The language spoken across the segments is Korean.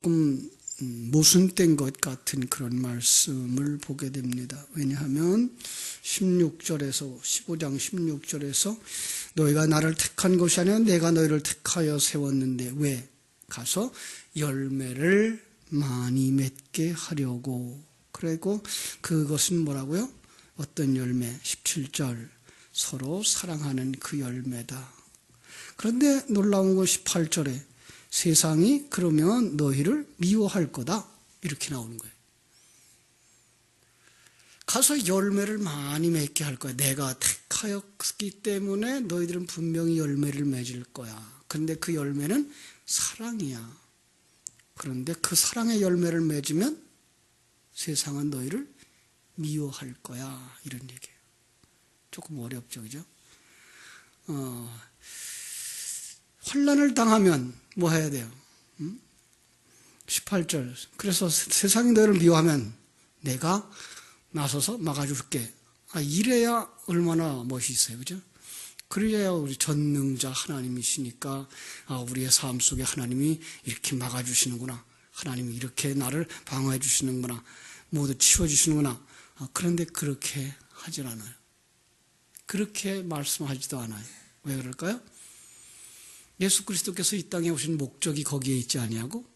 조금 모순된 것 같은 그런 말씀을 보게 됩니다. 왜냐하면 16절에서 15장 16절에서 너희가 나를 택한 것이 아니라 내가 너희를 택하여 세웠는데 왜? 가서 열매를 많이 맺게 하려고. 그리고 그것은 뭐라고요? 어떤 열매? 17절 서로 사랑하는 그 열매다. 그런데 놀라운 건 18절에 세상이 그러면 너희를 미워할 거다 이렇게 나오는 거예요. 가서 열매를 많이 맺게 할 거야. 내가 택하였기 때문에 너희들은 분명히 열매를 맺을 거야. 그런데 그 열매는 사랑이야. 그런데 그 사랑의 열매를 맺으면 세상은 너희를 미워할 거야. 이런 얘기예요. 조금 어렵죠, 그죠? 환난을 당하면 뭐 해야 돼요? 18절. 그래서 세상이 너희를 미워하면 내가 나서서 막아줄게. 이래야 얼마나 멋있어요, 그죠? 그래야 우리 전능자 하나님이시니까 우리의 삶 속에 하나님이 이렇게 막아주시는구나. 하나님이 이렇게 나를 방어해 주시는구나. 모두 치워주시는구나. 그런데 그렇게 하질 않아요. 그렇게 말씀하지도 않아요. 왜 그럴까요? 예수 그리스도께서 이 땅에 오신 목적이 거기에 있지 아니하고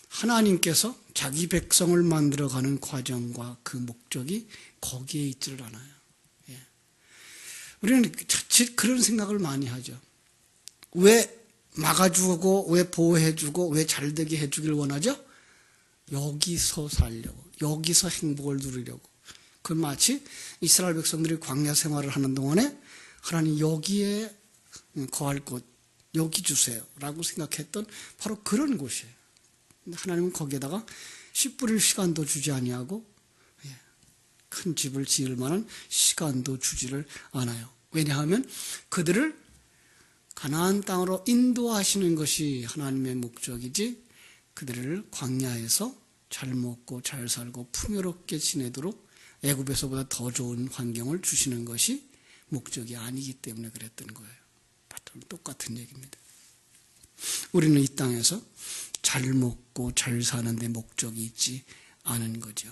하나님께서 자기 백성을 만들어가는 과정과 그 목적이 거기에 있지를 않아요. 예. 우리는 그런 생각을 많이 하죠. 왜 막아주고 왜 보호해주고 왜 잘되게 해주길 원하죠? 여기서 살려고, 여기서 행복을 누리려고. 그 마치 이스라엘 백성들이 광야 생활을 하는 동안에 하나님 여기에 거할 곳 여기 주세요 라고 생각했던 바로 그런 곳이에요. 하나님은 거기에다가 씨 뿌릴 시간도 주지 아니하고 큰 집을 지을 만한 시간도 주지를 않아요. 왜냐하면 그들을 가나안 땅으로 인도하시는 것이 하나님의 목적이지 그들을 광야에서 잘 먹고 잘 살고 풍요롭게 지내도록 애굽에서보다 더 좋은 환경을 주시는 것이 목적이 아니기 때문에 그랬던 거예요. 똑같은 얘기입니다. 우리는 이 땅에서 잘 먹고 잘 사는 데 목적이 있지 않은 거죠.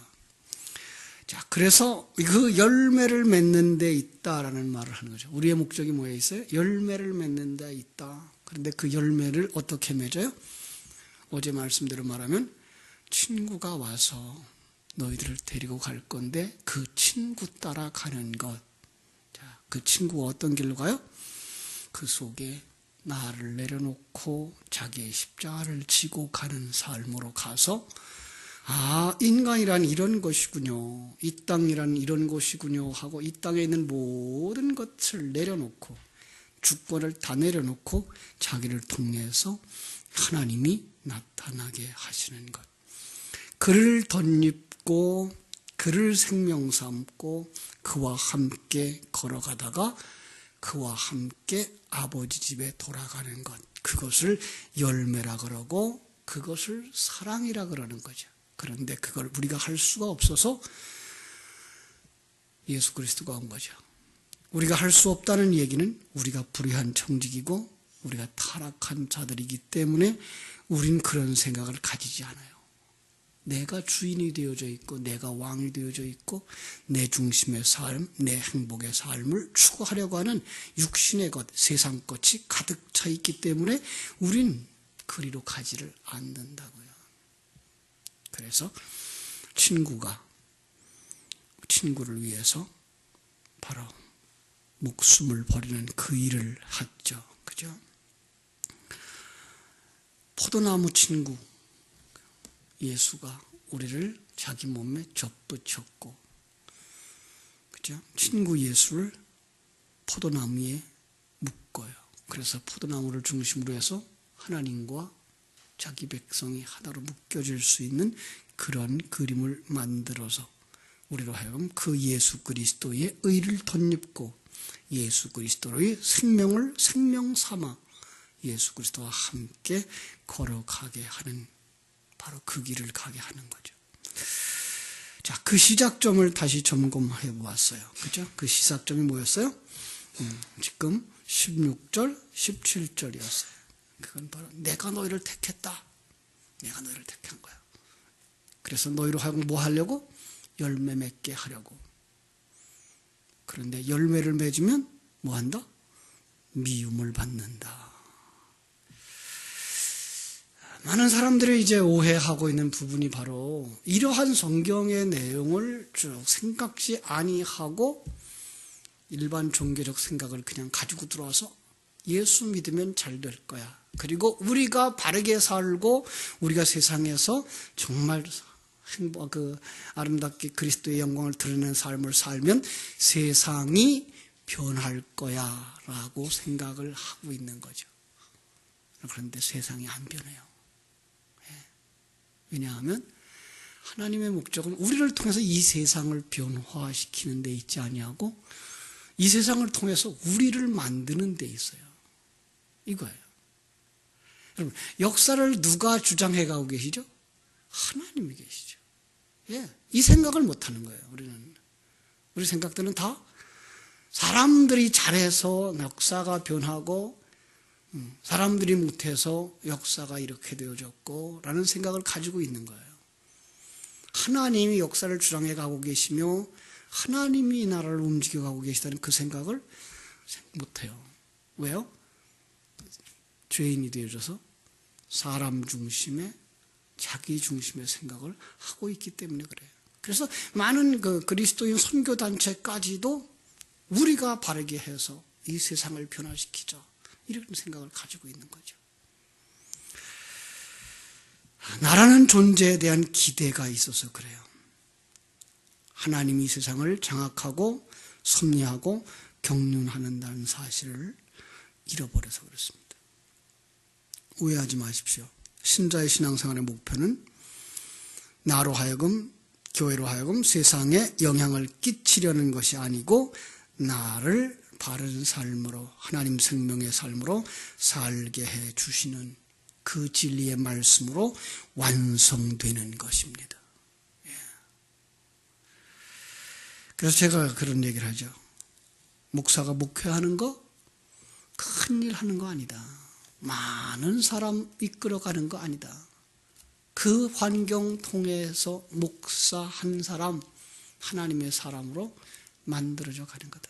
자, 그래서 그 열매를 맺는 데 있다라는 말을 하는 거죠. 우리의 목적이 뭐에 있어요? 열매를 맺는 데 있다. 그런데 그 열매를 어떻게 맺어요? 어제 말씀대로 말하면 친구가 와서 너희들을 데리고 갈 건데 그 친구 따라 가는 것. 자, 그 친구가 어떤 길로 가요? 그 속에 나를 내려놓고 자기의 십자가를 지고 가는 삶으로 가서 인간이란 이런 것이군요. 이 땅이란 이런 곳이군요 하고 이 땅에 있는 모든 것을 내려놓고 주권을 다 내려놓고 자기를 통해서 하나님이 나타나게 하시는 것. 그를 덧입고 그를 생명 삼고 그와 함께 걸어가다가 그와 함께 아버지 집에 돌아가는 것. 그것을 열매라 그러고 그것을 사랑이라 그러는 거죠. 그런데 그걸 우리가 할 수가 없어서 예수 그리스도가 온 거죠. 우리가 할 수 없다는 얘기는 우리가 불의한 청직이고 우리가 타락한 자들이기 때문에 우린 그런 생각을 가지지 않아요. 내가 주인이 되어져 있고 내가 왕이 되어져 있고 내 중심의 삶, 내 행복의 삶을 추구하려고 하는 육신의 것, 세상 것이 가득 차 있기 때문에 우린 그리로 가지를 않는다고요. 그래서 친구를 위해서 바로 목숨을 버리는 그 일을 했죠. 그죠? 포도나무 친구. 예수가 우리를 자기 몸에 접붙였고, 그죠? 친구 예수를 포도나무에 묶어요. 그래서 포도나무를 중심으로 해서 하나님과 자기 백성이 하나로 묶여질 수 있는 그런 그림을 만들어서 우리로 하여금 그 예수 그리스도의 의를 덧입고 예수 그리스도의 생명을 생명 삼아 예수 그리스도와 함께 걸어가게 하는 바로 그 길을 가게 하는 거죠. 자, 그 시작점을 다시 점검해 보았어요. 그죠? 그 시작점이 뭐였어요? 지금 16절, 17절이었어요. 그건 바로 내가 너희를 택했다. 내가 너희를 택한 거야. 그래서 너희로 하여금 뭐 하려고? 열매 맺게 하려고. 그런데 열매를 맺으면 뭐 한다? 미움을 받는다. 많은 사람들이 이제 오해하고 있는 부분이 바로 이러한 성경의 내용을 쭉 생각지 아니하고 일반 종교적 생각을 그냥 가지고 들어와서 예수 믿으면 잘 될 거야. 그리고 우리가 바르게 살고 우리가 세상에서 정말 아름답게 그리스도의 영광을 드러내는 삶을 살면 세상이 변할 거야 라고 생각을 하고 있는 거죠. 그런데 세상이 안 변해요. 왜냐하면 하나님의 목적은 우리를 통해서 이 세상을 변화시키는 데 있지 아니하고 이 세상을 통해서 우리를 만드는 데 있어요. 이거예요. 여러분, 역사를 누가 주장해 가고 계시죠? 하나님이 계시죠. 예, 이 생각을 못하는 거예요. 우리 생각들은 다 사람들이 잘해서 역사가 변하고 사람들이 못해서 역사가 이렇게 되어졌고 라는 생각을 가지고 있는 거예요. 하나님이 역사를 주장해 가고 계시며 하나님이 이 나라를 움직여 가고 계시다는 그 생각을 못해요. 왜요? 죄인이 되어져서 사람 중심의 자기 중심의 생각을 하고 있기 때문에 그래요. 그래서 많은 그리스도인 선교단체까지도 우리가 바르게 해서 이 세상을 변화시키자 이런 생각을 가지고 있는 거죠. 나라는 존재에 대한 기대가 있어서 그래요. 하나님이 세상을 장악하고 섭리하고 경륜하는다는 사실을 잃어버려서 그렇습니다. 오해하지 마십시오. 신자의 신앙생활의 목표는 나로 하여금, 교회로 하여금 세상에 영향을 끼치려는 것이 아니고 나를 바른 삶으로, 하나님 생명의 삶으로 살게 해 주시는 그 진리의 말씀으로 완성되는 것입니다. 그래서 제가 그런 얘기를 하죠. 목사가 목회하는 거 큰일 하는 거 아니다. 많은 사람 이끌어가는 거 아니다. 그 환경 통해서 목사 한 사람, 하나님의 사람으로 만들어져 가는 거다.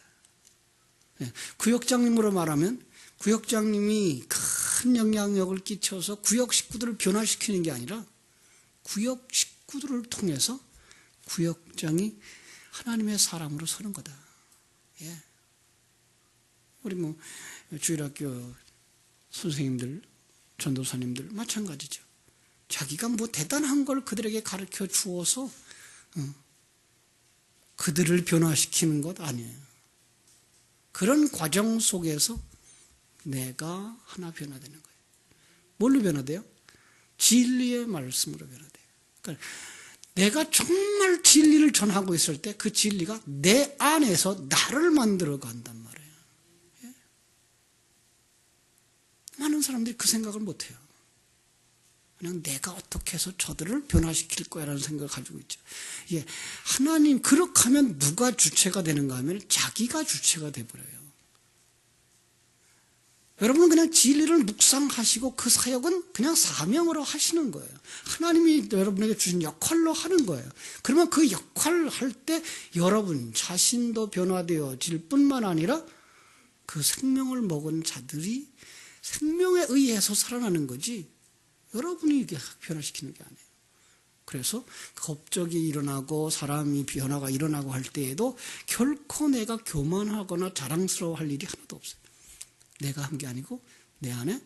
구역장님으로 말하면 구역장님이 큰 영향력을 끼쳐서 구역 식구들을 변화시키는 게 아니라 구역 식구들을 통해서 구역장이 하나님의 사람으로 서는 거다. 예. 우리 주일학교 선생님들, 전도사님들 마찬가지죠. 자기가 대단한 걸 그들에게 가르쳐 주어서 그들을 변화시키는 것 아니에요. 그런 과정 속에서 내가 하나 변화되는 거예요. 뭘로 변화돼요? 진리의 말씀으로 변화돼요. 그러니까 내가 정말 진리를 전하고 있을 때 그 진리가 내 안에서 나를 만들어 간단 말이에요. 예? 많은 사람들이 그 생각을 못해요. 그냥 내가 어떻게 해서 저들을 변화시킬 거야라는 생각을 가지고 있죠. 예, 하나님 그렇게 하면 누가 주체가 되는가 하면 자기가 주체가 돼버려요. 여러분은 그냥 진리를 묵상하시고 그 사역은 그냥 사명으로 하시는 거예요. 하나님이 여러분에게 주신 역할로 하는 거예요. 그러면 그 역할을 할 때 여러분 자신도 변화되어질 뿐만 아니라 그 생명을 먹은 자들이 생명에 의해서 살아나는 거지 여러분이 이게 변화시키는 게 아니에요. 그래서 업적이 일어나고 사람이 변화가 일어나고 할 때에도 결코 내가 교만하거나 자랑스러워할 일이 하나도 없어요. 내가 한 게 아니고 내 안에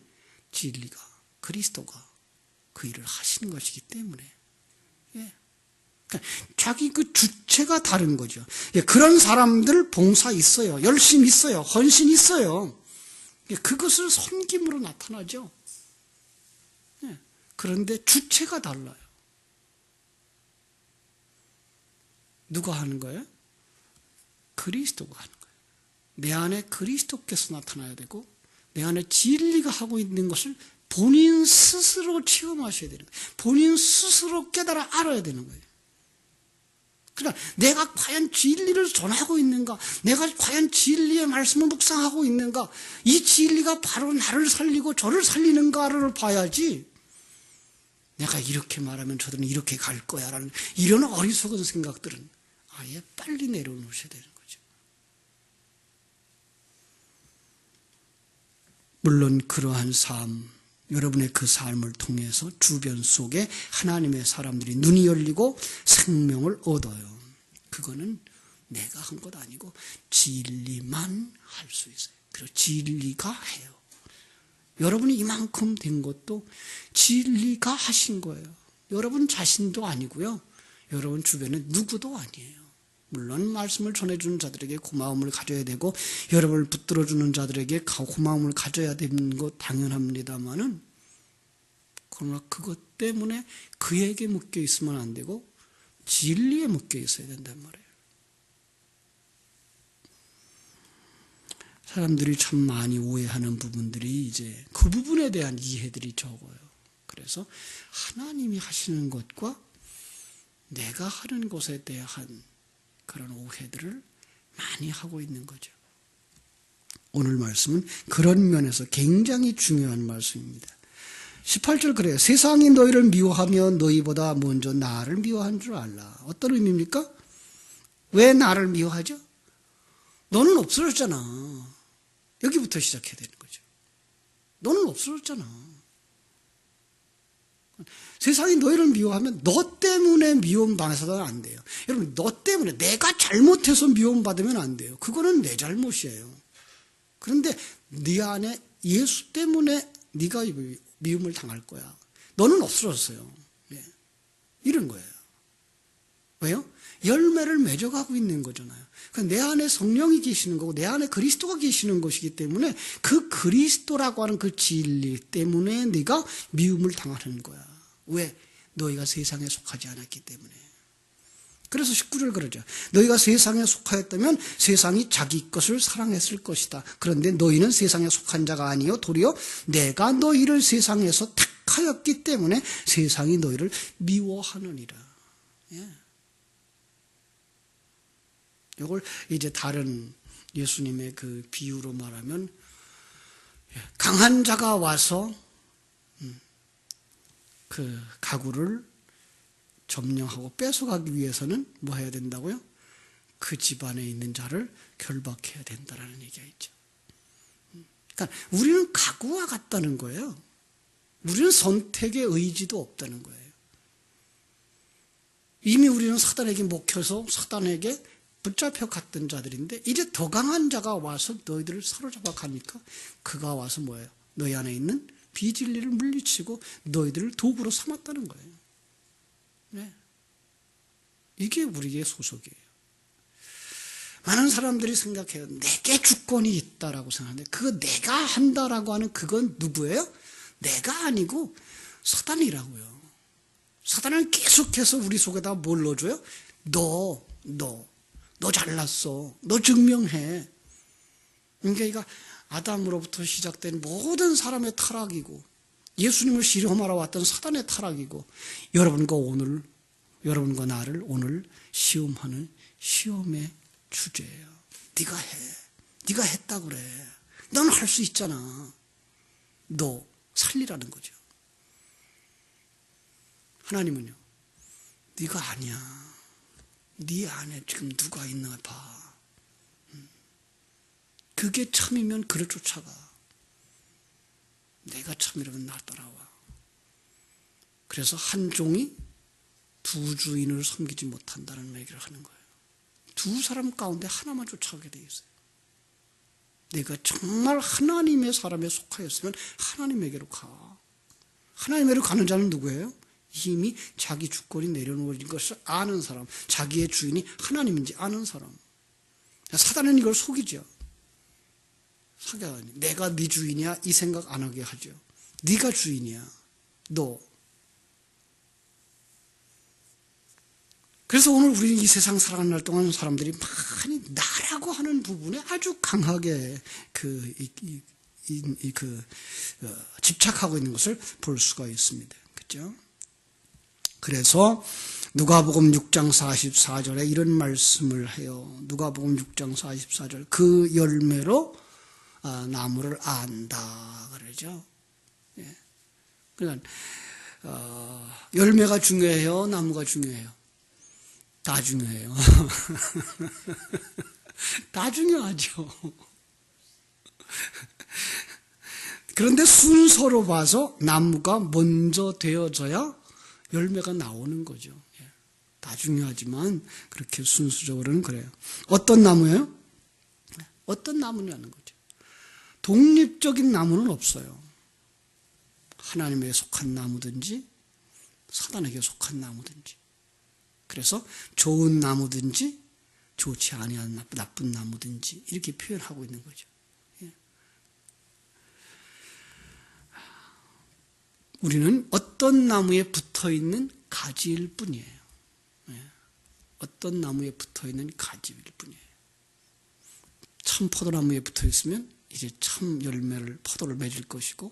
진리가 그리스도가 그 일을 하시는 것이기 때문에 예. 그러니까 자기 그 주체가 다른 거죠. 예. 그런 사람들 봉사 있어요. 열심 있어요. 헌신 있어요. 예. 그것을 섬김으로 나타나죠. 예. 그런데 주체가 달라요. 누가 하는 거예요? 그리스도가 하는 거예요. 내 안에 그리스도께서 나타나야 되고 내 안에 진리가 하고 있는 것을 본인 스스로 체험하셔야 되는 거예요. 본인 스스로 깨달아 알아야 되는 거예요. 그러니까 내가 과연 진리를 전하고 있는가? 내가 과연 진리의 말씀을 묵상하고 있는가? 이 진리가 바로 나를 살리고 저를 살리는가를 봐야지 내가 이렇게 말하면 저들은 이렇게 갈 거야 라는 이런 어리석은 생각들은 아예 빨리 내려놓으셔야 되는 거죠. 물론 그러한 삶, 여러분의 그 삶을 통해서 주변 속에 하나님의 사람들이 눈이 열리고 생명을 얻어요. 그거는 내가 한 것 아니고 진리만 할 수 있어요. 그리고 진리가 해요. 여러분이 이만큼 된 것도 진리가 하신 거예요. 여러분 자신도 아니고요. 여러분 주변에 누구도 아니에요. 물론 말씀을 전해주는 자들에게 고마움을 가져야 되고 여러분을 붙들어주는 자들에게 고마움을 가져야 되는 것 당연합니다만은 그러나 그것 때문에 그에게 묶여 있으면 안 되고 진리에 묶여 있어야 된단 말이에요. 사람들이 참 많이 오해하는 부분들이 이제 그 부분에 대한 이해들이 적어요. 그래서 하나님이 하시는 것과 내가 하는 것에 대한 그런 오해들을 많이 하고 있는 거죠. 오늘 말씀은 그런 면에서 굉장히 중요한 말씀입니다. 18절 그래요. 세상이 너희를 미워하며 너희보다 먼저 나를 미워한 줄 알라. 어떤 의미입니까? 왜 나를 미워하죠? 너는 없어졌잖아. 여기부터 시작해야 되는 거죠. 너는 없어졌잖아. 세상이 너희를 미워하면 너 때문에 미움받아서는 안 돼요. 여러분, 너 때문에 내가 잘못해서 미움받으면 안 돼요. 그거는 내 잘못이에요. 그런데 네 안에 예수 때문에 네가 미움을 당할 거야. 너는 없어졌어요. 네. 이런 거예요. 왜요? 열매를 맺어가고 있는 거잖아요. 그러니까 내 안에 성령이 계시는 거고 내 안에 그리스도가 계시는 것이기 때문에 그 그리스도라고 하는 그 진리 때문에 네가 미움을 당하는 거야. 왜? 너희가 세상에 속하지 않았기 때문에. 그래서 19절 그러죠. 너희가 세상에 속하였다면 세상이 자기 것을 사랑했을 것이다. 그런데 너희는 세상에 속한 자가 아니요 도리어 내가 너희를 세상에서 택하였기 때문에 세상이 너희를 미워하느니라. 예. 이걸 이제 다른 예수님의 그 비유로 말하면 강한 자가 와서 그 가구를 점령하고 뺏어가기 위해서는 뭐 해야 된다고요? 그 집안에 있는 자를 결박해야 된다라는 얘기가 있죠. 그러니까 우리는 가구와 같다는 거예요. 우리는 선택의 의지도 없다는 거예요. 이미 우리는 사단에게 먹혀서 사단에게 붙잡혀 갔던 자들인데 이제 더 강한 자가 와서 너희들을 사로잡아 가니까 그가 와서 뭐예요? 너희 안에 있는 비진리를 물리치고 너희들을 도구로 삼았다는 거예요. 네. 이게 우리의 소속이에요. 많은 사람들이 생각해요. 내게 주권이 있다라고 생각하는데 그거 내가 한다라고 하는 그건 누구예요? 내가 아니고 사단이라고요. 사단은 계속해서 우리 속에다 뭘 넣어줘요? 너 잘났어. 너 증명해. 그러니까 아담으로부터 시작된 모든 사람의 타락이고 예수님을 실험하러 왔던 사단의 타락이고 여러분과 나를 오늘 시험하는 시험의 주제예요. 네가 해. 네가 했다 그래. 넌 할 수 있잖아. 너 살리라는 거죠. 하나님은요. 네가 아니야. 네 안에 지금 누가 있나 봐. 그게 참이면 그를 쫓아가. 내가 참이라면 나 따라와. 그래서 한 종이 두 주인을 섬기지 못한다는 얘기를 하는 거예요. 두 사람 가운데 하나만 쫓아가게 돼 있어요. 내가 정말 하나님의 사람에 속하였으면 하나님에게로 가. 하나님에게로 가는 자는 누구예요? 이미 자기 주권이 내려놓은 것을 아는 사람, 자기의 주인이 하나님인지 아는 사람. 사단은 이걸 속이죠. 내가 네 주인이야 이 생각 안 하게 하죠. 네가 주인이야. 너. 그래서 오늘 우리는 이 세상 살아가는 날 동안 사람들이 많이 나라고 하는 부분에 아주 강하게 집착하고 있는 것을 볼 수가 있습니다. 그렇죠? 그래서 누가복음 6장 44절에 이런 말씀을 해요. 누가복음 6장 44절 그 열매로 나무를 안다 그러죠. 예. 그러니까 열매가 중요해요? 나무가 중요해요? 다 중요해요. 다 중요하죠. 그런데 순서로 봐서 나무가 먼저 되어져야 열매가 나오는 거죠. 다 중요하지만 그렇게 순수적으로는 그래요. 어떤 나무예요? 어떤 나무냐는 거죠. 독립적인 나무는 없어요. 하나님에게 속한 나무든지 사단에게 속한 나무든지. 그래서 좋은 나무든지 좋지 아니한 나쁜 나무든지 이렇게 표현하고 있는 거죠. 우리는 어떤 나무에 붙어있는 가지일 뿐이에요. 어떤 나무에 붙어있는 가지일 뿐이에요. 참 포도나무에 붙어있으면 이제 참 열매를, 포도를 맺을 것이고,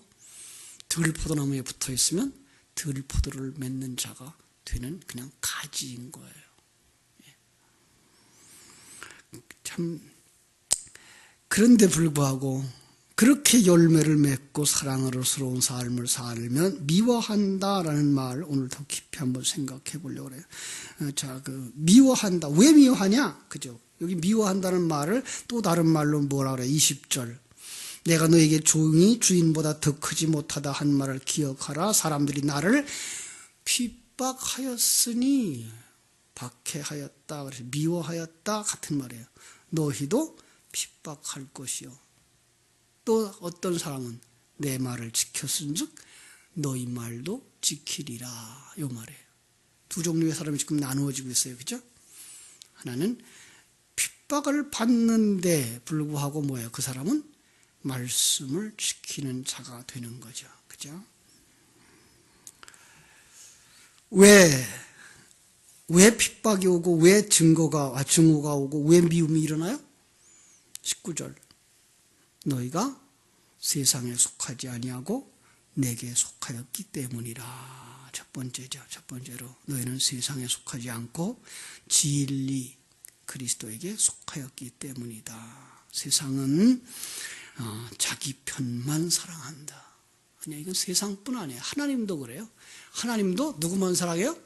들 포도나무에 붙어있으면 들 포도를 맺는 자가 되는 그냥 가지인 거예요. 참, 그런데 불구하고 그렇게 열매를 맺고 사랑으로스러운 삶을 살면 미워한다라는 말을 오늘 더 깊이 한번 생각해 보려고 그래요. 자, 미워한다. 왜 미워하냐? 그죠? 여기 미워한다는 말을 또 다른 말로 뭐라 그래? 20절. 내가 너에게 종이 주인보다 더 크지 못하다 한 말을 기억하라. 사람들이 나를 핍박하였으니 박해하였다. 그래서 미워하였다 같은 말이에요. 너희도 핍박할 것이요. 또 어떤 사람은 내 말을 지켰은즉 너희 말도 지키리라. 요 말이에요. 두 종류의 사람이 지금 나누어지고 있어요. 그죠? 하나는 핍박을 받는데 불구하고 뭐예요? 그 사람은 말씀을 지키는 자가 되는 거죠. 그죠? 왜 핍박이 오고 왜 증오가 오고 왜 미움이 일어나요? 19절. 너희가 세상에 속하지 아니하고 내게 속하였기 때문이라. 첫 번째죠. 첫 번째로 너희는 세상에 속하지 않고 진리 그리스도에게 속하였기 때문이다. 세상은 자기 편만 사랑한다. 아니야, 이건 세상뿐 아니에요. 하나님도 그래요. 하나님도 누구만 사랑해요?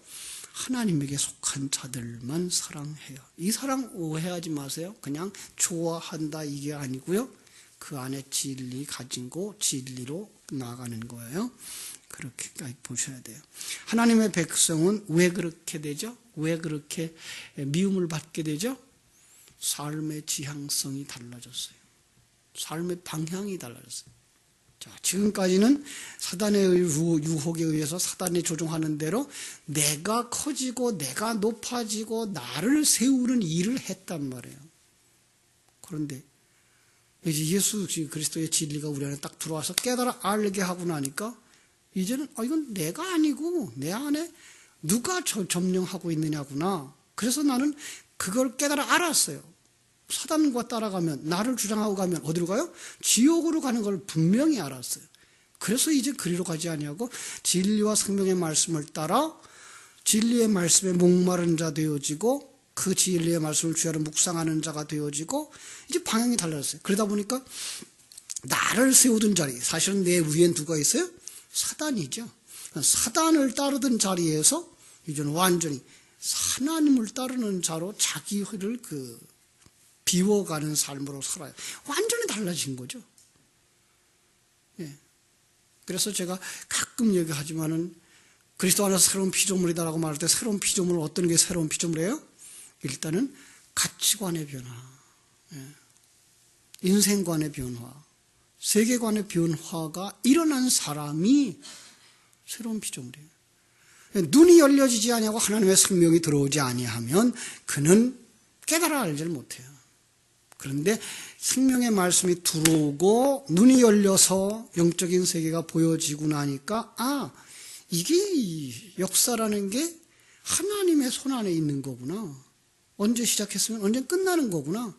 하나님에게 속한 자들만 사랑해요. 이 사랑 오해하지 마세요. 그냥 좋아한다 이게 아니고요. 그 안에 진리 가지고 진리로 나아가는 거예요. 그렇게 보셔야 돼요. 하나님의 백성은 왜 그렇게 되죠? 왜 그렇게 미움을 받게 되죠? 삶의 지향성이 달라졌어요. 삶의 방향이 달라졌어요. 자, 지금까지는 사단의 유혹에 의해서 사단이 조종하는 대로 내가 커지고 내가 높아지고 나를 세우는 일을 했단 말이에요. 그런데 이제 예수 그리스도의 진리가 우리 안에 딱 들어와서 깨달아 알게 하고 나니까 이제는 이건 내가 아니고 내 안에 누가 점령하고 있느냐구나. 그래서 나는 그걸 깨달아 알았어요. 사단과 따라가면, 나를 주장하고 가면 어디로 가요? 지옥으로 가는 걸 분명히 알았어요. 그래서 이제 그리로 가지 아니하고 진리와 생명의 말씀을 따라 진리의 말씀에 목마른 자 되어지고 그 진리의 말씀을 주야로 묵상하는 자가 되어지고 이제 방향이 달라졌어요. 그러다 보니까 나를 세우던 자리, 사실은 내 위엔 누가 있어요? 사단이죠. 사단을 따르던 자리에서 이제는 완전히 하나님을 따르는 자로 자기를 비워가는 삶으로 살아요. 완전히 달라진 거죠. 예. 그래서 제가 가끔 얘기하지만은 그리스도 안에서 새로운 피조물이다라고 말할 때 새로운 피조물은 어떤 게 새로운 피조물이에요? 일단은 가치관의 변화, 인생관의 변화, 세계관의 변화가 일어난 사람이 새로운 피조물이에요. 눈이 열려지지 아니하고 하나님의 생명이 들어오지 아니하면 그는 깨달아 알지를 못해요. 그런데 생명의 말씀이 들어오고 눈이 열려서 영적인 세계가 보여지고 나니까 이게 역사라는 게 하나님의 손 안에 있는 거구나. 언제 시작했으면 언제 끝나는 거구나.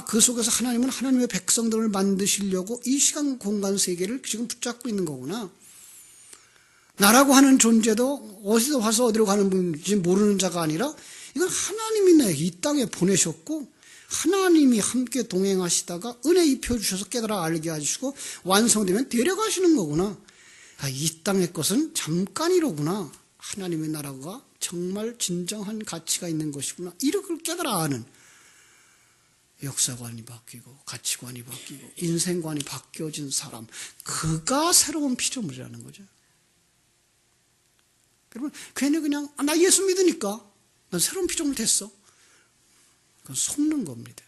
그 속에서 하나님은 하나님의 백성들을 만드시려고 이 시간 공간 세계를 지금 붙잡고 있는 거구나. 나라고 하는 존재도 어디서 와서 어디로 가는 분인지 모르는 자가 아니라 이건 하나님이 내게 이 땅에 보내셨고 하나님이 함께 동행하시다가 은혜 입혀주셔서 깨달아 알게 하시고 완성되면 데려가시는 거구나. 이 땅의 것은 잠깐이로구나. 하나님의 나라가 정말 진정한 가치가 있는 것이구나. 이걸 깨달아 아는 역사관이 바뀌고 가치관이 바뀌고 인생관이 바뀌어진 사람, 그가 새로운 피조물이라는 거죠. 여러분, 괜히 그냥 나 예수 믿으니까 난 새로운 피조물 됐어. 그건 속는 겁니다.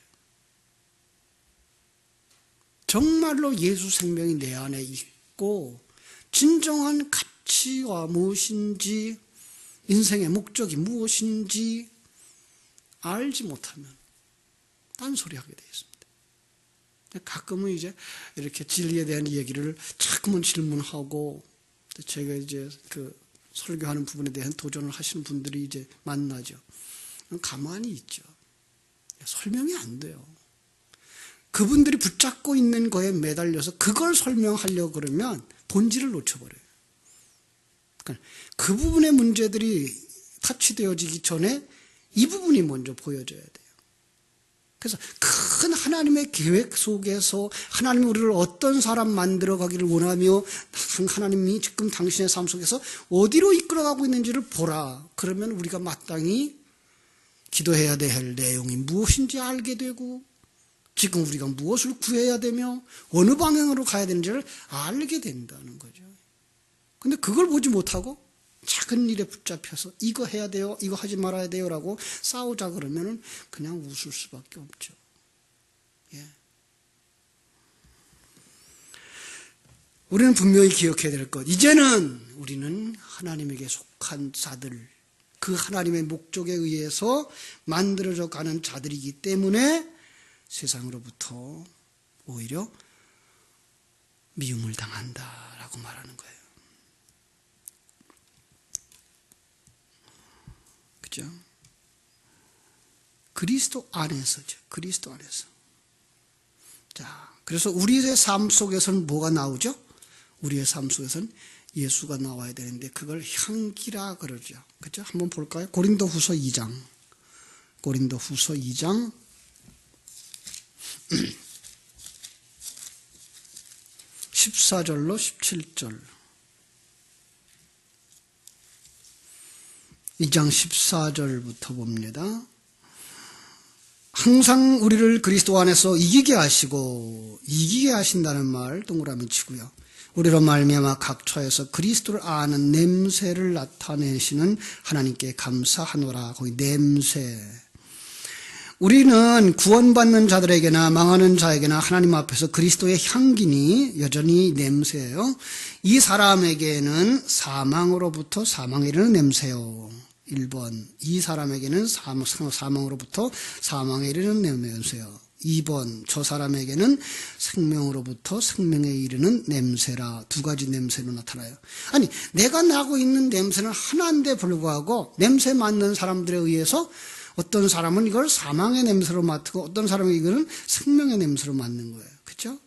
정말로 예수 생명이 내 안에 있고 진정한 가치가 무엇인지, 인생의 목적이 무엇인지 알지 못하면 딴소리 하게 되어 있습니다. 가끔은 이제 이렇게 진리에 대한 얘기를 자꾸만 질문하고, 제가 이제 그 설교하는 부분에 대한 도전을 하시는 분들이 이제 만나죠. 가만히 있죠. 설명이 안 돼요. 그분들이 붙잡고 있는 거에 매달려서 그걸 설명하려고 그러면 본질을 놓쳐버려요. 그러니까 그 부분의 문제들이 터치되어지기 전에 이 부분이 먼저 보여져야 돼요. 그래서 큰 하나님의 계획 속에서 하나님이 우리를 어떤 사람 만들어 가기를 원하며 하나님이 지금 당신의 삶 속에서 어디로 이끌어가고 있는지를 보라. 그러면 우리가 마땅히 기도해야 될 내용이 무엇인지 알게 되고, 지금 우리가 무엇을 구해야 되며 어느 방향으로 가야 되는지를 알게 된다는 거죠. 근데 그걸 보지 못하고 작은 일에 붙잡혀서 이거 해야 돼요, 이거 하지 말아야 돼요 라고 싸우자 그러면 그냥 웃을 수밖에 없죠. 예. 우리는 분명히 기억해야 될 것, 이제는 우리는 하나님에게 속한 자들, 그 하나님의 목적에 의해서 만들어져 가는 자들이기 때문에 세상으로부터 오히려 미움을 당한다라고 말하는 거예요. 그죠? 그리스도 안에서죠. 그리스도 안에서. 자, 그래서 우리의 삶 속에서는 뭐가 나오죠? 우리의 삶 속에서는 예수가 나와야 되는데 그걸 향기라 그러죠. 그죠? 한번 볼까요? 고린도후서 2장. 고린도후서 2장 14절로 17절. 2장 14절부터 봅니다. 항상 우리를 그리스도 안에서 이기게 하시고, 이기게 하신다는 말 동그라미 치고요. 우리로 말미암아 각 처에서 그리스도를 아는 냄새를 나타내시는 하나님께 감사하노라. 거기 냄새. 우리는 구원받는 자들에게나 망하는 자에게나 하나님 앞에서 그리스도의 향기니 여전히 냄새예요. 이 사람에게는 사망으로부터 사망에 이르는 냄새요. 1번, 이 사람에게는 사망으로부터 사망에 이르는 냄새요. 2번, 저 사람에게는 생명으로부터 생명에 이르는 냄새라. 두 가지 냄새로 나타나요. 아니, 내가 나고 있는 냄새는 하나인데 불구하고 냄새 맡는 사람들에 의해서 어떤 사람은 이걸 사망의 냄새로 맡고 어떤 사람은 이거는 생명의 냄새로 맡는 거예요. 그렇죠?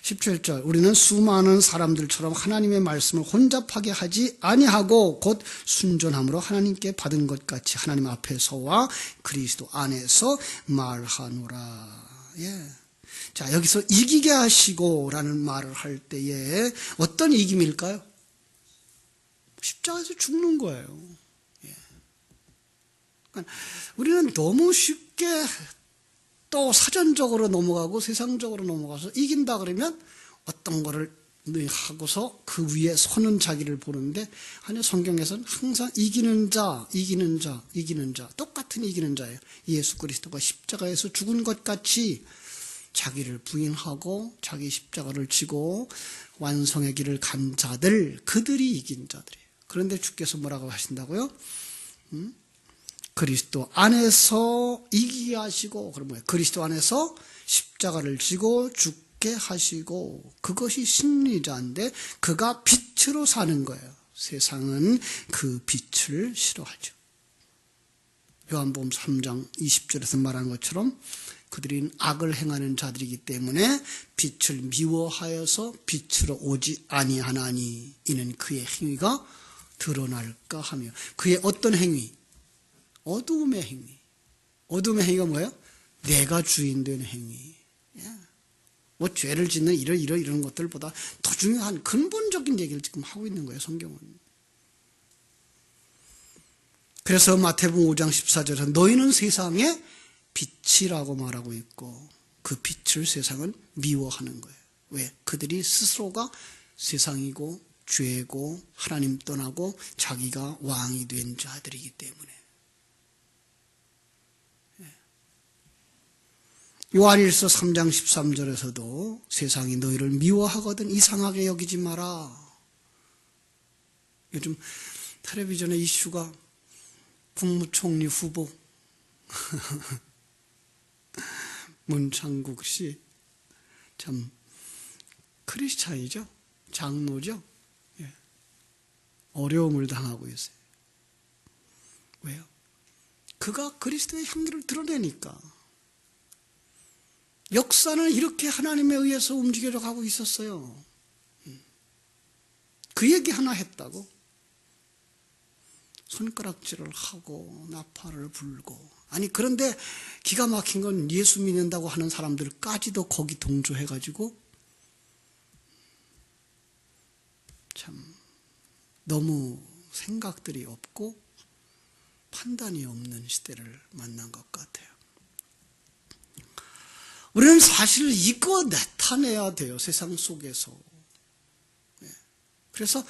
17절, 우리는 수많은 사람들처럼 하나님의 말씀을 혼잡하게 하지 아니하고 곧 순전함으로 하나님께 받은 것 같이 하나님 앞에서와 그리스도 안에서 말하노라. 예. 자, 여기서 이기게 하시고 라는 말을 할 때에 어떤 이김일까요? 십자가에서 죽는 거예요. 예. 그러니까 우리는 너무 쉽게 또 사전적으로 넘어가고 세상적으로 넘어가서 이긴다 그러면 어떤 거를 하고서 그 위에 서는 자기를 보는데, 아니, 성경에서는 항상 이기는 자, 이기는 자, 이기는 자, 똑같은 이기는 자예요. 예수 그리스도가 십자가에서 죽은 것 같이 자기를 부인하고 자기 십자가를 지고 완성의 길을 간 자들, 그들이 이긴 자들이에요. 그런데 주께서 뭐라고 하신다고요? 그리스도 안에서 이기게 하시고, 그럼 뭐예요? 그리스도 안에서 십자가를 지고 죽게 하시고, 그것이 승리자인데 그가 빛으로 사는 거예요. 세상은 그 빛을 싫어하죠. 요한복음 3장 20절에서 말한 것처럼 그들은 악을 행하는 자들이기 때문에 빛을 미워하여서 빛으로 오지 아니하나니 이는 그의 행위가 드러날까 하며. 그의 어떤 행위? 어두움의 행위. 어두움의 행위가 뭐예요? 내가 주인된 행위. 뭐 죄를 짓는 이런 것들보다 더 중요한 근본적인 얘기를 지금 하고 있는 거예요, 성경은. 그래서 마태복음 5장 14절에서 너희는 세상의 빛이라고 말하고 있고 그 빛을 세상은 미워하는 거예요. 왜? 그들이 스스로가 세상이고 죄고 하나님 떠나고 자기가 왕이 된 자들이기 때문에. 요한일서 3장 13절에서도 세상이 너희를 미워하거든 이상하게 여기지 마라. 요즘 텔레비전의 이슈가 국무총리 후보 문창국 씨, 참 크리스찬이죠, 장로죠. 예. 어려움을 당하고 있어요. 왜요? 그가 그리스도의 향기를 드러내니까. 역사는 이렇게 하나님에 의해서 움직여져 가고 있었어요. 그 얘기 하나 했다고 손가락질을 하고 나팔을 불고. 아니 그런데 기가 막힌 건 예수 믿는다고 하는 사람들까지도 거기 동조해가지고 참 너무 생각들이 없고 판단이 없는 시대를 만난 것 같아요. 우리는 사실 이거 나타내야 돼요, 세상 속에서. 그래서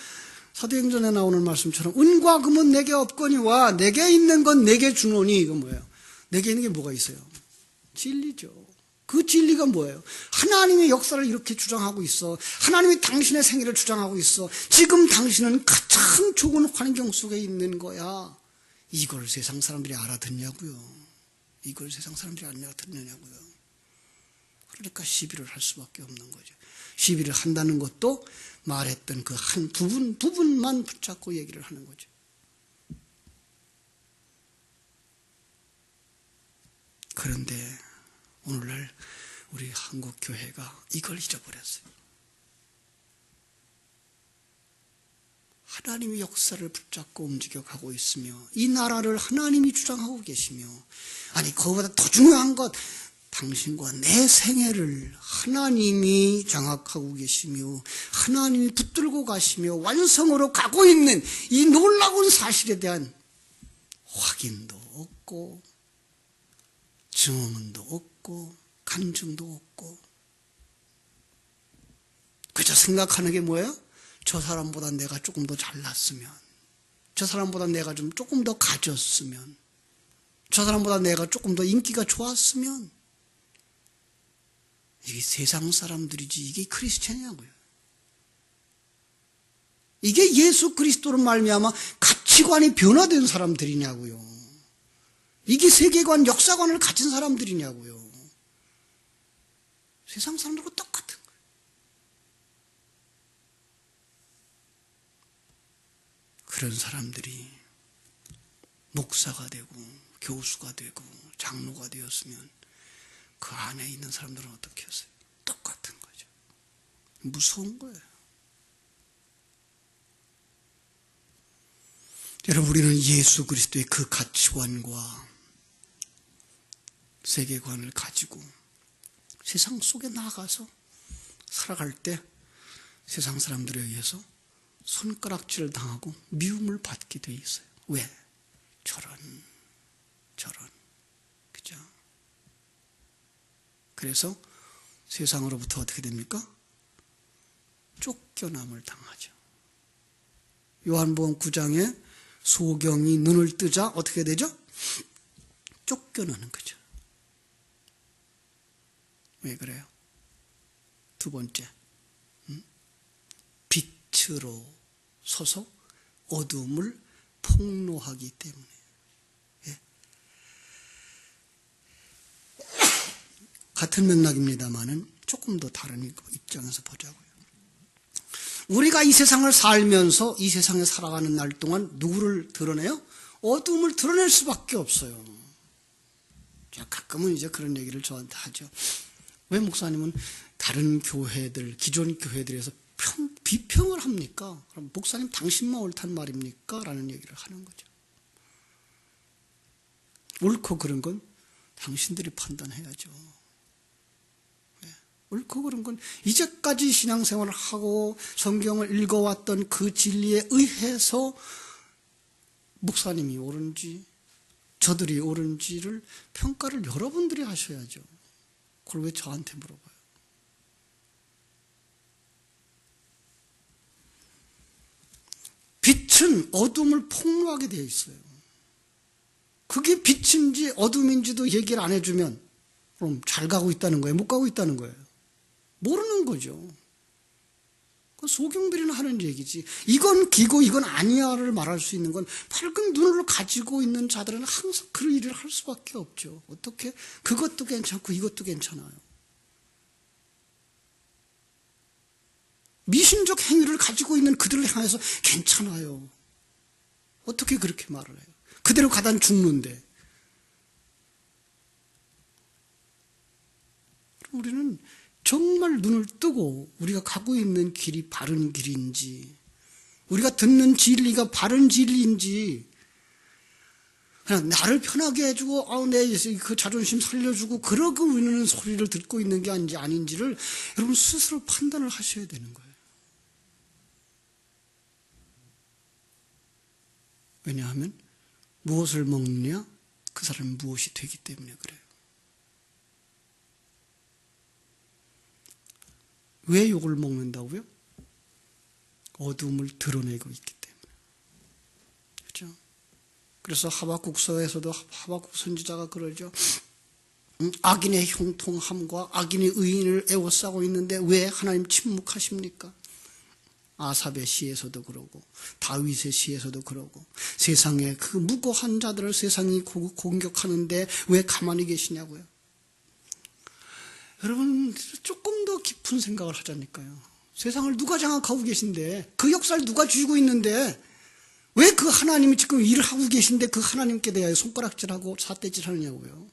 사도행전에 나오는 말씀처럼 은과 금은 내게 없거니와 내게 있는 건 내게 주노니. 이거 뭐예요? 내게 있는 게 뭐가 있어요? 진리죠. 그 진리가 뭐예요? 하나님의 역사를 이렇게 주장하고 있어. 하나님이 당신의 생애를 주장하고 있어. 지금 당신은 가장 좋은 환경 속에 있는 거야. 이걸 세상 사람들이 알아듣냐고요. 이걸 세상 사람들이 알아듣느냐고요. 그러니까 시비를 할 수밖에 없는 거죠. 시비를 한다는 것도 말했던 그 한 부분만 붙잡고 얘기를 하는 거죠. 그런데 오늘날 우리 한국 교회가 이걸 잊어버렸어요. 하나님의 역사를 붙잡고 움직여가고 있으며 이 나라를 하나님이 주장하고 계시며, 아니 그거보다 더 중요한 것, 당신과 내 생애를 하나님이 장악하고 계시며 하나님이 붙들고 가시며 완성으로 가고 있는 이 놀라운 사실에 대한 확인도 없고 증언도 없고 간증도 없고, 그저 생각하는 게 뭐예요? 저 사람보다 내가 조금 더 잘났으면, 저 사람보다 내가 조금 더 가졌으면, 저 사람보다 내가 조금 더 인기가 좋았으면. 이게 세상 사람들이지 이게 크리스찬이냐고요. 이게 예수 그리스도로 말미암아 가치관이 변화된 사람들이냐고요. 이게 세계관, 역사관을 가진 사람들이냐고요. 세상 사람들과 똑같은 거예요. 그런 사람들이 목사가 되고 교수가 되고 장로가 되었으면 그 안에 있는 사람들은 어떻게 했어요? 똑같은 거죠. 무서운 거예요. 여러분, 우리는 예수 그리스도의 그 가치관과 세계관을 가지고 세상 속에 나가서 살아갈 때 세상 사람들에 의해서 손가락질을 당하고 미움을 받게 돼 있어요. 왜? 저런. 그죠? 그래서 세상으로부터 어떻게 됩니까? 쫓겨남을 당하죠. 요한복음 9장에 소경이 눈을 뜨자 어떻게 되죠? 쫓겨나는 거죠. 왜 그래요? 두 번째, 빛으로 서서 어둠을 폭로하기 때문에. 예. 같은 맥락입니다만은 조금 더 다른 입장에서 보자고요. 우리가 이 세상을 살면서 이 세상에 살아가는 날 동안 누구를 드러내요? 어둠을 드러낼 수밖에 없어요. 자, 가끔은 이제 그런 얘기를 저한테 하죠. 왜 목사님은 다른 교회들, 기존 교회들에서 비평을 합니까? 그럼 목사님 당신만 옳단 말입니까? 라는 얘기를 하는 거죠. 옳고 그른 건 당신들이 판단해야죠. 네. 옳고 그른 건 이제까지 신앙생활을 하고 성경을 읽어왔던 그 진리에 의해서 목사님이 옳은지 저들이 옳은지를 평가를 여러분들이 하셔야죠. 그걸 왜 저한테 물어봐요? 빛은 어둠을 폭로하게 되어 있어요. 그게 빛인지 어둠인지도 얘기를 안 해주면 그럼 잘 가고 있다는 거예요? 못 가고 있다는 거예요? 모르는 거죠. 소경들이나 하는 얘기지. 이건 기고 이건 아니야를 말할 수 있는 건 밝은 눈을 가지고 있는 자들은 항상 그 일을 할 수밖에 없죠. 어떻게? 그것도 괜찮고 이것도 괜찮아요. 미신적 행위를 가지고 있는 그들을 향해서 괜찮아요. 어떻게 그렇게 말을 해요? 그대로 가다 죽는데. 우리는 정말 눈을 뜨고 우리가 가고 있는 길이 바른 길인지, 우리가 듣는 진리가 바른 진리인지, 그냥 나를 편하게 해주고 내 그 자존심 살려주고 그러고 우리는 소리를 듣고 있는 게 아닌지를 여러분 스스로 판단을 하셔야 되는 거예요. 왜냐하면 무엇을 먹느냐 그 사람은 무엇이 되기 때문에 그래요. 왜 욕을 먹는다고요? 어둠을 드러내고 있기 때문에. 그렇죠? 그래서 하박국서에서도 하박국 선지자가 그러죠. 악인의 형통함과 악인의 의인을 애워싸고 있는데 왜 하나님 침묵하십니까? 아삽의 시에서도 그러고 다윗의 시에서도 그러고 세상에 그 무고한 자들을 세상이 공격하는데 왜 가만히 계시냐고요. 여러분 조금 더 깊은 생각을 하자니까요. 세상을 누가 장악하고 계신데 그 역사를 누가 쥐고 있는데 왜 그 하나님이 지금 일을 하고 계신데 그 하나님께 대하여 손가락질하고 삿대질하느냐고요.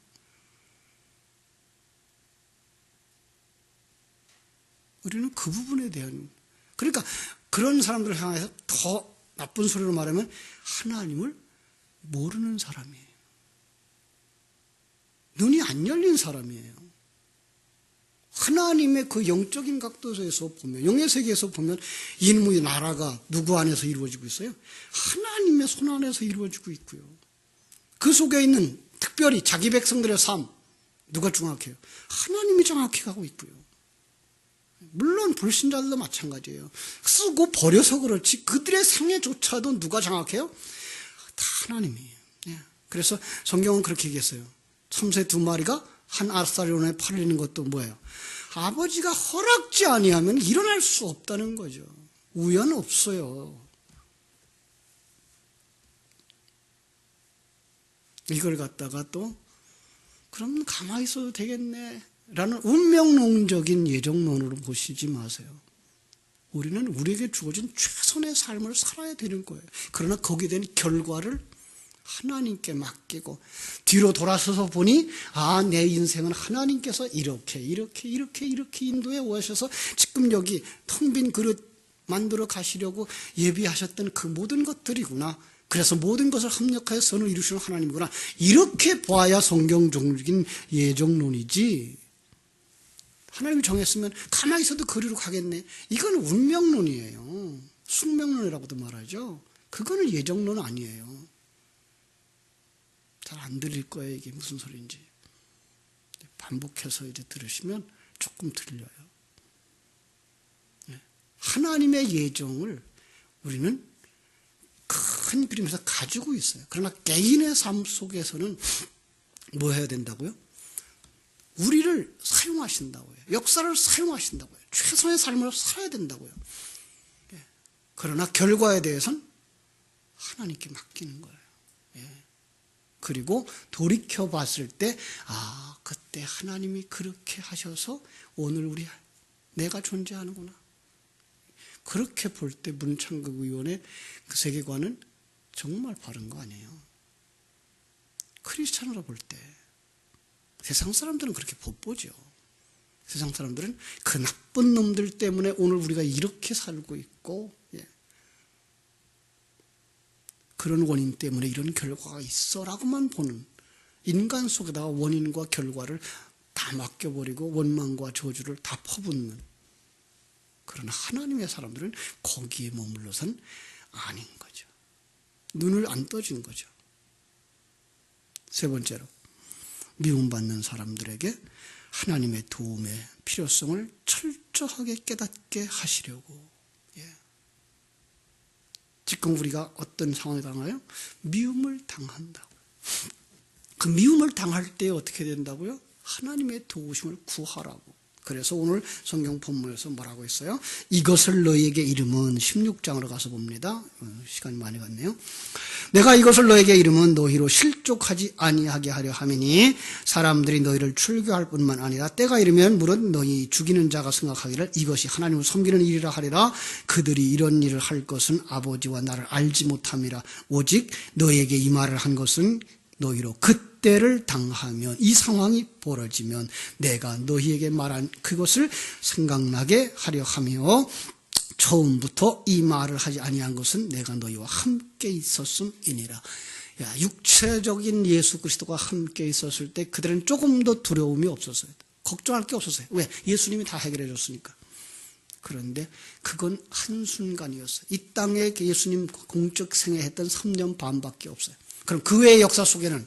우리는 그 부분에 대한, 그러니까 그런 사람들을 향해서 더 나쁜 소리로 말하면 하나님을 모르는 사람이에요. 눈이 안 열린 사람이에요. 하나님의 그 영적인 각도에서 보면, 영의 세계에서 보면 인문의 나라가 누구 안에서 이루어지고 있어요? 하나님의 손 안에서 이루어지고 있고요. 그 속에 있는 특별히 자기 백성들의 삶, 누가 정확해요? 하나님이 정확히 가고 있고요. 물론 불신자들도 마찬가지예요. 쓰고 버려서 그렇지 그들의 상해조차도 누가 정확해요? 다 하나님이에요. 그래서 성경은 그렇게 얘기했어요. 참새 2마리가 한 아사리온에 팔리는 것도 뭐예요? 아버지가 허락지 아니하면 일어날 수 없다는 거죠. 우연 없어요. 이걸 갖다가 또 그럼 가만히 있어도 되겠네 라는 운명론적인 예정론으로 보시지 마세요. 우리는 우리에게 주어진 최선의 삶을 살아야 되는 거예요. 그러나 거기에 대한 결과를 하나님께 맡기고 뒤로 돌아서서 보니 내 인생은 하나님께서 이렇게 인도해 오셔서 지금 여기 텅 빈 그릇 만들어 가시려고 예비하셨던 그 모든 것들이구나. 그래서 모든 것을 합력하여 선을 이루시는 하나님이구나. 이렇게 봐야 성경적인 예정론이지. 하나님이 정했으면 가만히 있어도 그리로 가겠네. 이건 운명론이에요. 숙명론이라고도 말하죠. 그거는 예정론 아니에요. 잘 안 들릴 거예요. 이게 무슨 소리인지. 반복해서 이제 들으시면 조금 들려요. 하나님의 예정을 우리는 큰 그림에서 가지고 있어요. 그러나 개인의 삶 속에서는 뭐 해야 된다고요? 우리를 사용하신다고요. 역사를 사용하신다고요. 최선의 삶을 살아야 된다고요. 그러나 결과에 대해서는 하나님께 맡기는 거예요. 그리고 돌이켜 봤을 때 그때 하나님이 그렇게 하셔서 오늘 내가 존재하는구나. 그렇게 볼 때 문창극 의원의 그 세계관은 정말 바른 거 아니에요. 크리스찬으로 볼 때 세상 사람들은 그렇게 못 보죠. 세상 사람들은 그 나쁜 놈들 때문에 오늘 우리가 이렇게 살고 있고 그런 원인 때문에 이런 결과가 있어라고만 보는, 인간 속에다가 원인과 결과를 다 다 맡겨버리고 원망과 저주를 다 퍼붓는 그런 하나님의 사람들은 거기에 머물러선 아닌 거죠. 눈을 안 떠진 거죠. 세 번째로, 미움받는 사람들에게 하나님의 도움의 필요성을 철저하게 깨닫게 하시려고. 지금 우리가 어떤 상황에 당하여? 미움을 당한다고. 그 미움을 당할 때 어떻게 된다고요? 하나님의 도우심을 구하라고. 그래서 오늘 성경 본문에서 뭐라고 했어요? 이것을 너희에게 이름은 16장으로 가서 봅니다. 시간이 많이 갔네요. 내가 이것을 너희에게 이름은 너희로 실족하지 아니하게 하려 함이니 사람들이 너희를 출교할 뿐만 아니라 때가 이르면 물은 너희 죽이는 자가 생각하기를 이것이 하나님을 섬기는 일이라 하리라. 그들이 이런 일을 할 것은 아버지와 나를 알지 못함이라. 오직 너희에게 이 말을 한 것은 너희로 그때를 당하면, 이 상황이 벌어지면 내가 너희에게 말한 그것을 생각나게 하려 하며 처음부터 이 말을 하지 아니한 것은 내가 너희와 함께 있었음이니라. 육체적인 예수 그리스도가 함께 있었을 때 그들은 조금 더 두려움이 없었어요. 걱정할 게 없었어요. 왜? 예수님이 다 해결해 줬으니까. 그런데 그건 한순간이었어요. 이 땅에 예수님 공적 생애했던 3년 반밖에 없어요. 그럼 그 외의 역사 속에는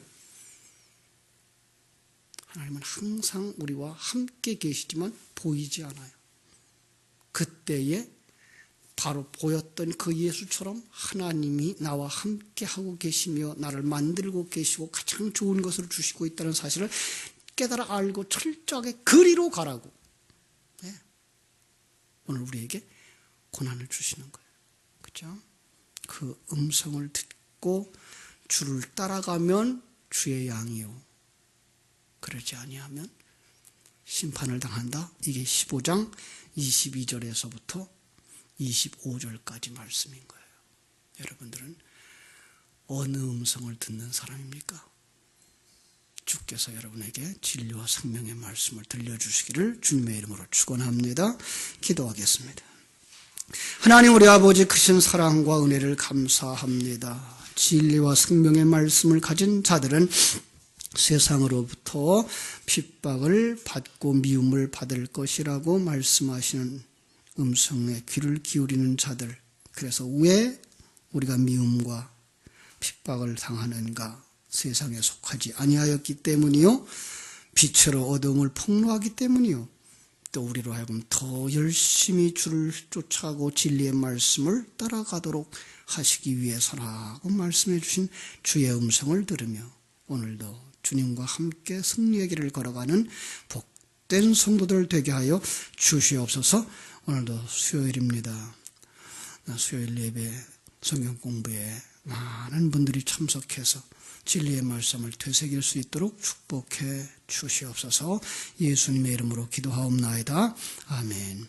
하나님은 항상 우리와 함께 계시지만 보이지 않아요. 그때에 바로 보였던 그 예수처럼 하나님이 나와 함께하고 계시며 나를 만들고 계시고 가장 좋은 것을 주시고 있다는 사실을 깨달아 알고 철저하게 그리로 가라고. 오늘 우리에게 고난을 주시는 거예요. 그렇죠? 그 음성을 듣고 주를 따라가면 주의 양이요, 그러지 아니하면 심판을 당한다. 이게 15장 22절에서부터 25절까지 말씀인 거예요. 여러분들은 어느 음성을 듣는 사람입니까? 주께서 여러분에게 진리와 생명의 말씀을 들려주시기를 주님의 이름으로 축원합니다. 기도하겠습니다. 하나님 우리 아버지 크신 사랑과 은혜를 감사합니다. 진리와 생명의 말씀을 가진 자들은 세상으로부터 핍박을 받고 미움을 받을 것이라고 말씀하시는 음성에 귀를 기울이는 자들. 그래서 왜 우리가 미움과 핍박을 당하는가? 세상에 속하지 아니하였기 때문이요, 빛으로 어둠을 폭로하기 때문이요, 또 우리로 하여금 더 열심히 주를 쫓아가고 진리의 말씀을 따라가도록 하시기 위해서라고 말씀해 주신 주의 음성을 들으며 오늘도 주님과 함께 승리의 길을 걸어가는 복된 성도들 되게 하여 주시옵소서. 오늘도 수요일입니다. 수요일 예배 성경 공부에 많은 분들이 참석해서 진리의 말씀을 되새길 수 있도록 축복해 주시옵소서. 예수님의 이름으로 기도하옵나이다. 아멘.